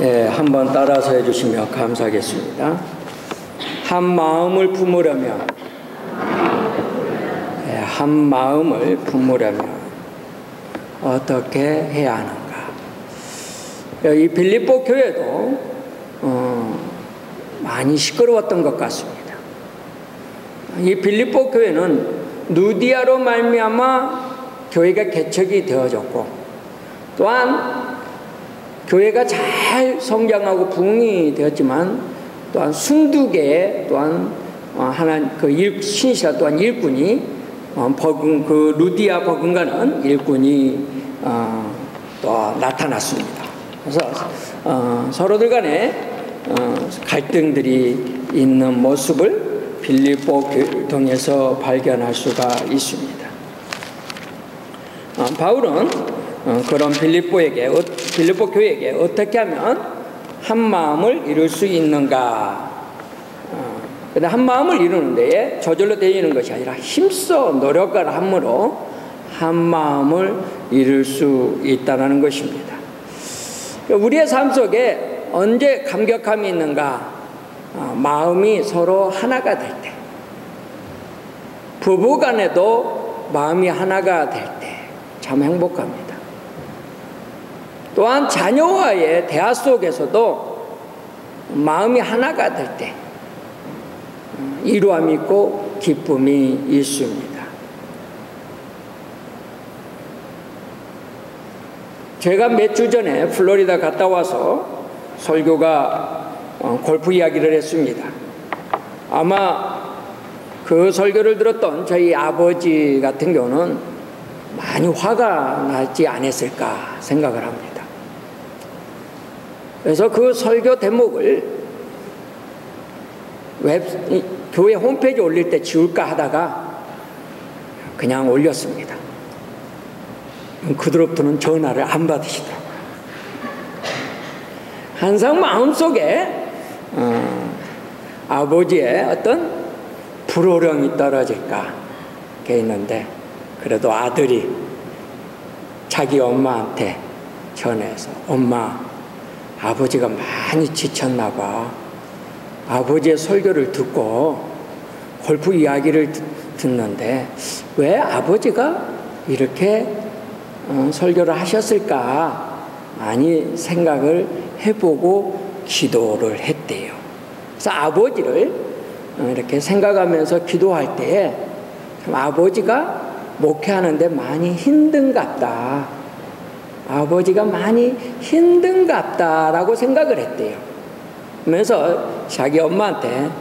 예, 한번 따라서 해주시면 감사하겠습니다. 한 마음을 품으려면, 한 마음을 품으려면 어떻게 해야 하는가? 이 빌립보 교회도 많이 시끄러웠던 것 같습니다. 이 빌립보 교회는 누디아로 말미암아 교회가 개척이 되어졌고, 또한 교회가 잘 성장하고 부흥이 되었지만, 또한 순두계 또한 신실한 또한 일꾼이 그 루디아 버금가는 일꾼이 또 나타났습니다. 그래서 서로들 간에 갈등들이 있는 모습을 빌립보 교회를 통해서 발견할 수가 있습니다. 바울은 그런 빌립보 교회에게 어떻게 하면 한 마음을 이룰 수 있는가? 근데 한 마음을 이루는 데에 저절로 되는 것이 아니라 힘써 노력을 함으로 한 마음을 이룰 수 있다는 것입니다. 우리의 삶 속에 언제 감격함이 있는가? 마음이 서로 하나가 될 때, 부부 간에도 마음이 하나가 될 때 참 행복합니다. 또한 자녀와의 대화 속에서도 마음이 하나가 될 때 이루함이 있고 기쁨이 있습니다. 제가 몇 주 전에 플로리다 갔다 와서 설교가 골프 이야기를 했습니다. 아마 그 설교를 들었던 저희 아버지 같은 경우는 많이 화가 나지 않았을까 생각을 합니다. 그래서 그 설교 대목을 교회 홈페이지에 올릴 때 지울까 하다가 그냥 올렸습니다. 그들로부터는 전화를 안 받으시더라고요. 항상 마음속에 아버지의 어떤 불호령이 떨어질까 게 있는데, 그래도 아들이 자기 엄마한테 전해서 엄마, 아버지가 많이 지쳤나 봐. 아버지의 설교를 듣고 골프 이야기를 듣는데 왜 아버지가 이렇게 설교를 하셨을까 많이 생각을 해보고 기도를 했대요. 그래서 아버지를 이렇게 생각하면서 기도할 때에 아버지가 목회하는데 많이 힘든갑다. 아버지가 많이 힘든갑다라고 생각을 했대요. 그래서 자기 엄마한테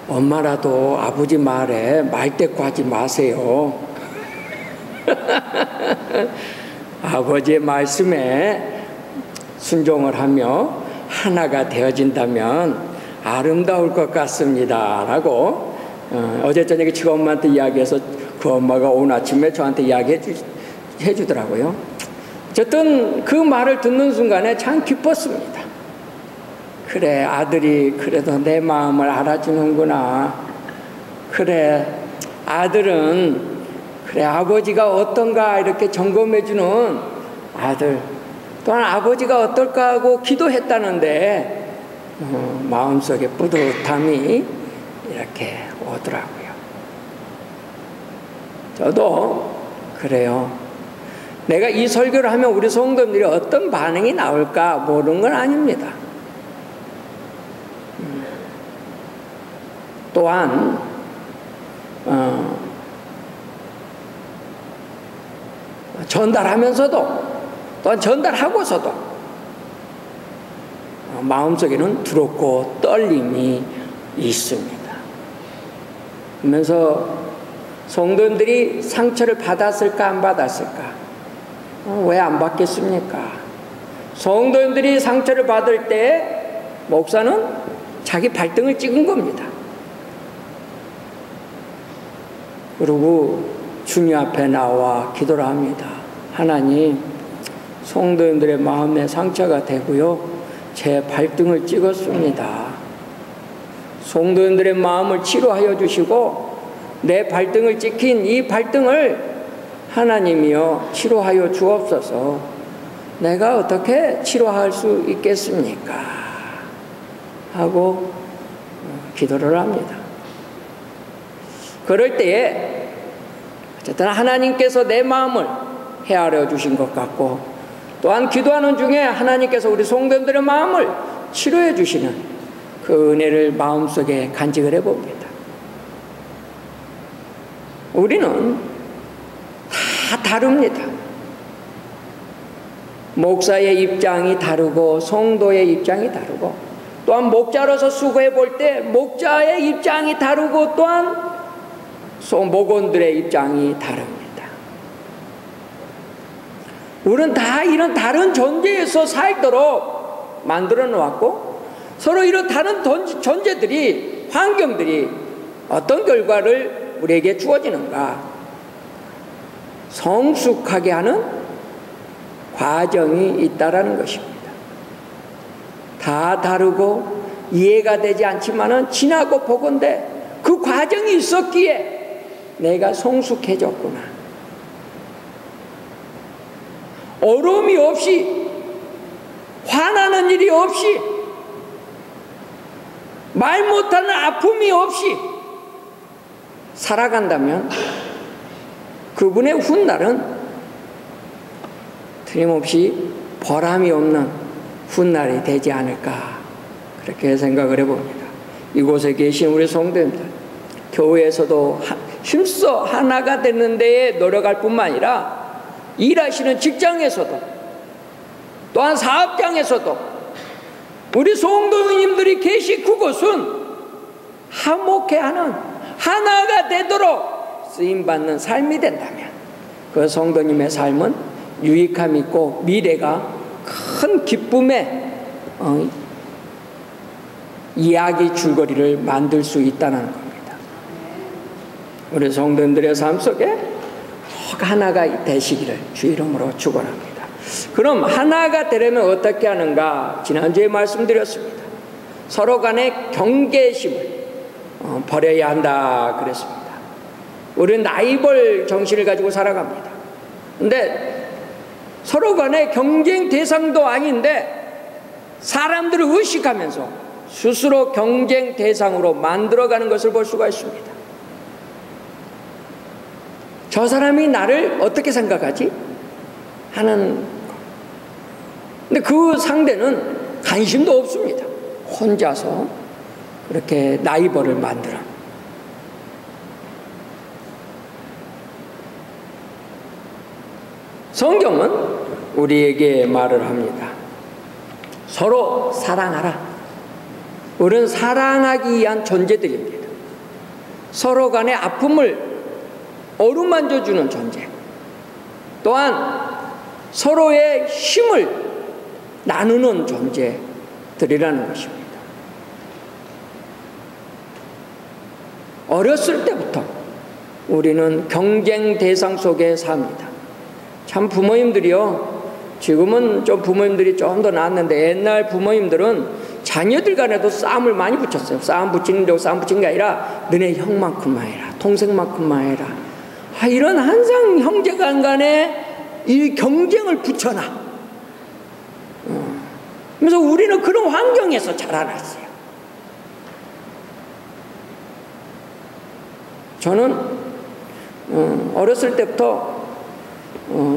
엄마라도 아버지 말에 말대꾸하지 마세요. 아버지의 말씀에 순종을 하며 하나가 되어진다면 아름다울 것 같습니다 라고 어제 저녁에 지금 엄마한테 이야기해서 그 엄마가 오늘 아침에 저한테 이야기해 주더라고요. 어쨌든 그 말을 듣는 순간에 참 기뻤습니다. 그래, 아들이 그래도 내 마음을 알아주는구나. 그래, 아들은 그래, 아버지가 어떤가 이렇게 점검해주는 아들, 또한 아버지가 어떨까 하고 기도했다는데 마음속에 뿌듯함이 이렇게 오더라고요. 저도 그래요. 내가 이 설교를 하면 우리 성도님들이 어떤 반응이 나올까 모르는 건 아닙니다. 또한 전달하면서도 또한 전달하고서도 마음속에는 두렵고 떨림이 있습니다. 그러면서 성도들이 상처를 받았을까 안 받았을까? 왜 안 받겠습니까? 성도들이 상처를 받을 때 목사는 자기 발등을 찍은 겁니다. 그리고 주님 앞에 나와 기도를 합니다. 하나님, 성도님들의 마음에 상처가 되고요, 제 발등을 찍었습니다. 성도님들의 마음을 치료하여 주시고 내 발등을 찍힌 이 발등을 하나님이여 치료하여 주옵소서. 내가 어떻게 치료할 수 있겠습니까? 하고 기도를 합니다. 그럴 때에 어쨌든 하나님께서 내 마음을 헤아려 주신 것 같고, 또한 기도하는 중에 하나님께서 우리 성도들의 마음을 치료해 주시는 그 은혜를 마음속에 간직을 해봅니다. 우리는 다 다릅니다. 목사의 입장이 다르고 성도의 입장이 다르고, 또한 목자로서 수고해 볼 때 목자의 입장이 다르고, 또한 목원들의 입장이 다릅니다. 우리는 다 이런 다른 존재에서 살도록 만들어 놓았고, 서로 이런 다른 존재들이, 환경들이 어떤 결과를 우리에게 주어지는가, 성숙하게 하는 과정이 있다라는 것입니다. 다 다르고 이해가 되지 않지만은 지나고 보건대 그 과정이 있었기에 내가 성숙해졌구나. 어려움이 없이, 화나는 일이 없이, 말 못하는 아픔이 없이 살아간다면 그분의 훗날은 틀림없이 보람이 없는 훗날이 되지 않을까, 그렇게 생각을 해봅니다. 이곳에 계신 우리 성도님들, 교회에서도 힘써 하나가 되는 데에 노력할 뿐만 아니라 일하시는 직장에서도, 또한 사업장에서도 우리 성도님들이 계신 그곳은 화목해하는, 하나가 되도록 쓰임받는 삶이 된다면 그 성도님의 삶은 유익함이 있고 미래가 큰 기쁨의 이야기 줄거리를 만들 수 있다는 겁니다. 우리 성도님들의 삶 속에 하나가 되시기를 주 이름으로 축원합니다. 그럼 하나가 되려면 어떻게 하는가? 지난주에 말씀드렸습니다. 서로 간의 경계심을 버려야 한다 그랬습니다. 우리는 라이벌 정신을 가지고 살아갑니다. 근데 서로 간의 경쟁 대상도 아닌데 사람들을 의식하면서 스스로 경쟁 대상으로 만들어가는 것을 볼 수가 있습니다. 저 사람이 나를 어떻게 생각하지? 하는. 근데 그 상대는 관심도 없습니다. 혼자서 그렇게 라이벌을 만들어. 성경은 우리에게 말을 합니다. 서로 사랑하라. 우리는 사랑하기 위한 존재들입니다. 서로 간의 아픔을 어루만져주는 존재, 또한 서로의 힘을 나누는 존재들이라는 것입니다. 어렸을 때부터 우리는 경쟁 대상 속에 삽니다. 참 부모님들이요, 지금은 좀 부모님들이 좀 더 나았는데 옛날 부모님들은 자녀들 간에도 싸움을 많이 붙였어요. 싸움 붙이는 게 아니라 너네 형만큼만 해라, 동생만큼만 해라. 이런 항상 형제간 간에 이 경쟁을 붙여놔. 그래서 우리는 그런 환경에서 자라났어요. 저는 어렸을 때부터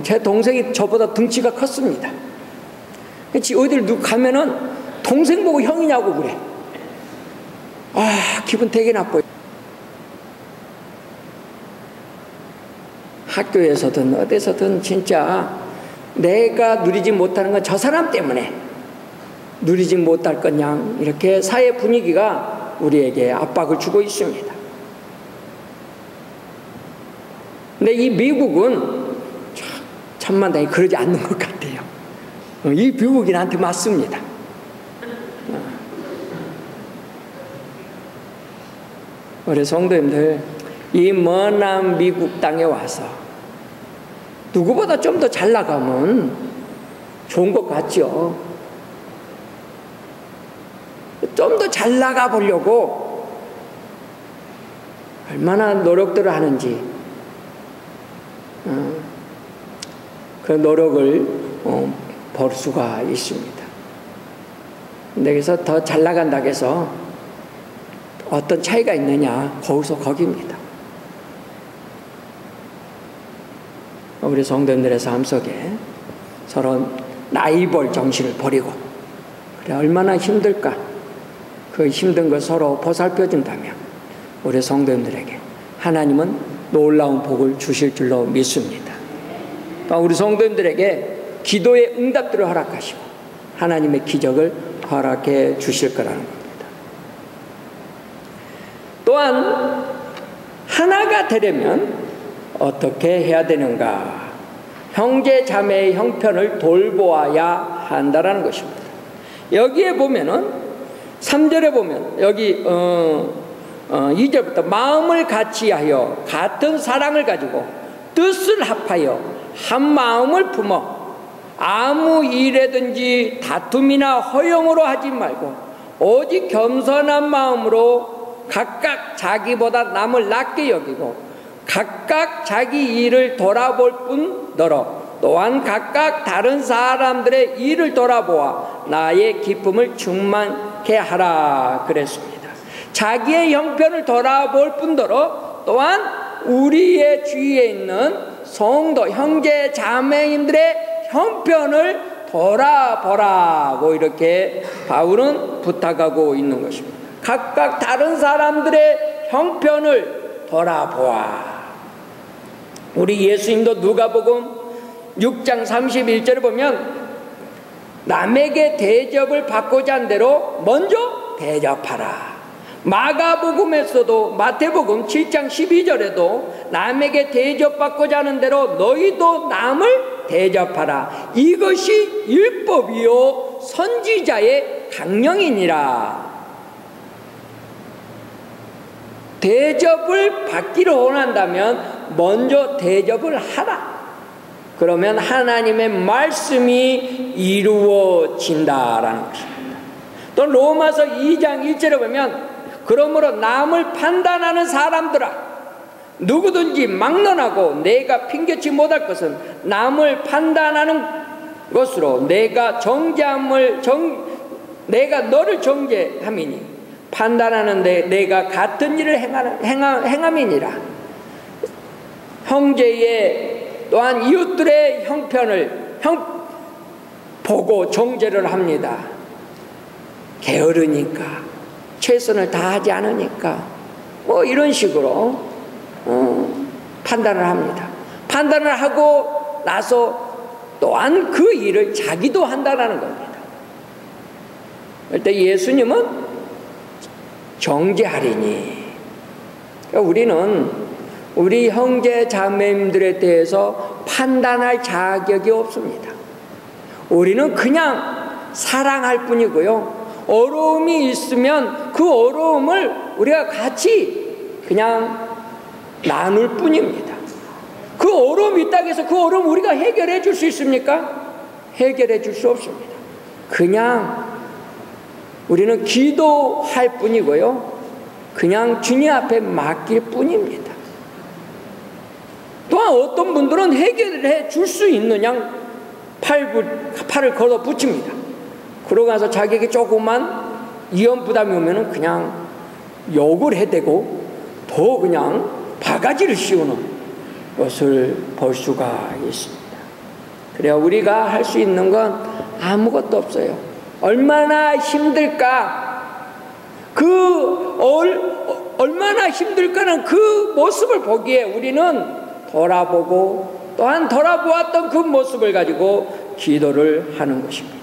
제 동생이 저보다 등치가 컸습니다. 어디를 누구 가면은 동생 보고 형이냐고 그래. 기분 되게 나빠요. 학교에서든 어디서든 진짜 내가 누리지 못하는 건 저 사람 때문에 누리지 못할 거냐, 이렇게 사회 분위기가 우리에게 압박을 주고 있습니다. 근데 이 미국은 천만다행히 그러지 않는 것 같아요. 이 미국이 나한테 맞습니다. 우리 성도님들, 이 먼 미국 땅에 와서 누구보다 좀 더 잘 나가면 좋은 것 같죠. 좀 더 잘 나가 보려고 얼마나 노력들을 하는지, 그 노력을 볼 수가 있습니다. 근데 그래서 더 잘 나간다고 해서 어떤 차이가 있느냐, 거기서 거기입니다. 우리 성도님들의 삶 속에 서로 나이 볼 정신을 버리고, 그래 얼마나 힘들까, 그 힘든 걸 서로 보살펴 준다면 우리 성도님들에게 하나님은 놀라운 복을 주실 줄로 믿습니다. 또 우리 성도님들에게 기도의 응답들을 허락하시고 하나님의 기적을 허락해 주실 거라는 겁니다. 또한 하나가 되려면 어떻게 해야 되는가? 형제 자매의 형편을 돌보아야 한다라는 것입니다. 여기에 보면은 3절에 보면 여기 2절부터 마음을 같이하여 같은 사랑을 가지고 뜻을 합하여 한 마음을 품어 아무 일에든지 다툼이나 허용으로 하지 말고 오직 겸손한 마음으로 각각 자기보다 남을 낮게 여기고 각각 자기 일을 돌아볼 뿐더러 또한 각각 다른 사람들의 일을 돌아보아 나의 기쁨을 충만케 하라 그랬습니다. 자기의 형편을 돌아볼 뿐더러 또한 우리의 주위에 있는 성도 형제 자매님들의 형편을 돌아보라고 이렇게 바울은 부탁하고 있는 것입니다. 각각 다른 사람들의 형편을 돌아보아. 우리 예수님도 누가복음 6장 31절에 보면 남에게 대접을 받고자 한 대로 먼저 대접하라. 마가복음에서도 마태복음 7장 12절에도 남에게 대접받고자 하는 대로 너희도 남을 대접하라. 이것이 율법이요 선지자의 강령이니라. 대접을 받기를 원한다면 먼저 대접을 하라. 그러면 하나님의 말씀이 이루어진다라는 것입니다. 또 로마서 2장 1절에 보면 그러므로 남을 판단하는 사람들아 누구든지 막론하고 내가 핑계치 못할 것은 남을 판단하는 것으로 내가 너를 정죄함이니 판단하는데 내가 같은 일을 행함이니라. 형제의 또한 이웃들의 형편을 보고 정죄를 합니다. 게으르니까, 최선을 다하지 않으니까 뭐 이런 식으로 판단을 합니다. 판단을 하고 나서 또한 그 일을 자기도 한다는 겁니다. 그때 예수님은 정죄하리니, 그러니까 우리는 우리 형제 자매님들에 대해서 판단할 자격이 없습니다. 우리는 그냥 사랑할 뿐이고요, 어려움이 있으면 그 어려움을 우리가 같이 그냥 나눌 뿐입니다. 그 어려움이 있다고 해서 그 어려움 우리가 해결해 줄 수 있습니까? 해결해 줄 수 없습니다. 그냥 우리는 기도할 뿐이고요, 그냥 주님 앞에 맡길 뿐입니다. 또한 어떤 분들은 해결해 줄 수 있는 양 팔을 걷어 붙입니다. 그러고 나서 자기에게 조그만 위험 부담이 오면은 그냥 욕을 해대고 더 그냥 바가지를 씌우는 것을 볼 수가 있습니다. 그래야 우리가 할 수 있는 건 아무것도 없어요. 얼마나 힘들까, 얼마나 힘들까는 그 모습을 보기에 우리는 돌아보고 또한 돌아보았던 그 모습을 가지고 기도를 하는 것입니다.